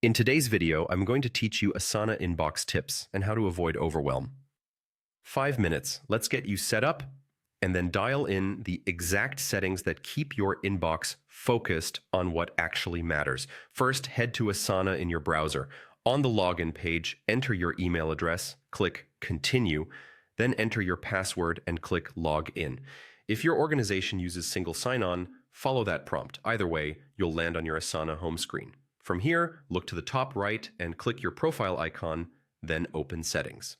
In today's video, I'm going to teach you Asana inbox tips and how to avoid overwhelm. 5 minutes, let's get you set up and then dial in the exact settings that keep your inbox focused on what actually matters. First, head to Asana in your browser. On the login page, enter your email address, click Continue, then enter your password and click Log In. If your organization uses single sign-on, follow that prompt. Either way, you'll land on your Asana home screen. From here, look to the top right and click your profile icon, then open Settings.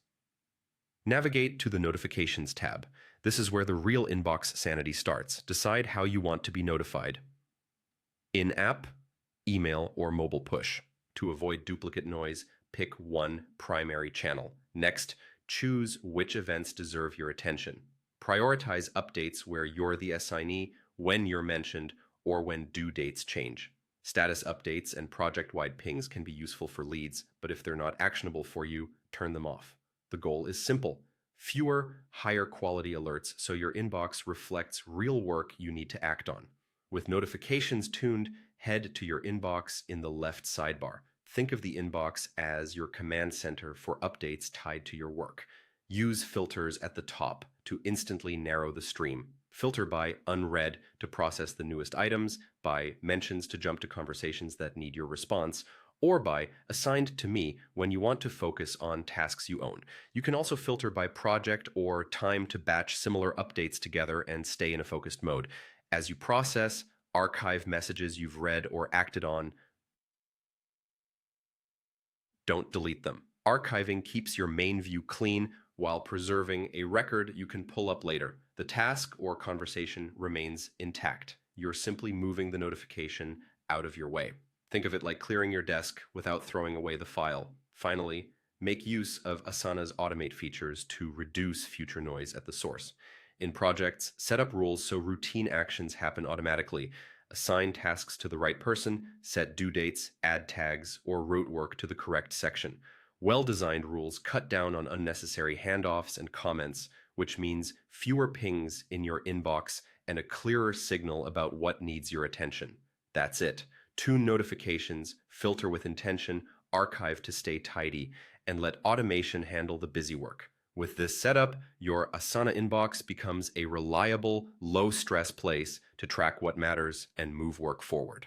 Navigate to the Notifications tab. This is where the real inbox sanity starts. Decide how you want to be notified. In-app, email, or mobile push. To avoid duplicate noise, pick one primary channel. Next, choose which events deserve your attention. Prioritize updates where you're the assignee, when you're mentioned, or when due dates change. Status updates and project-wide pings can be useful for leads, but if they're not actionable for you, turn them off. The goal is simple: fewer, higher quality alerts so your inbox reflects real work you need to act on. With notifications tuned, head to your inbox in the left sidebar. Think of the inbox as your command center for updates tied to your work. Use filters at the top to instantly narrow the stream. Filter by unread to process the newest items, by mentions to jump to conversations that need your response, or by assigned to me when you want to focus on tasks you own. You can also filter by project or time to batch similar updates together and stay in a focused mode. As you process, archive messages you've read or acted on. Don't delete them. Archiving keeps your main view clean while preserving a record you can pull up later. The task or conversation remains intact. You're simply moving the notification out of your way. Think of it like clearing your desk without throwing away the file. Finally, make use of Asana's automate features to reduce future noise at the source. In projects, set up rules so routine actions happen automatically. Assign tasks to the right person, set due dates, add tags, or route work to the correct section. Well-designed rules cut down on unnecessary handoffs and comments, which means fewer pings in your inbox and a clearer signal about what needs your attention. That's it. Tune notifications, filter with intention, archive to stay tidy, and let automation handle the busy work. With this setup, your Asana inbox becomes a reliable, low-stress place to track what matters and move work forward.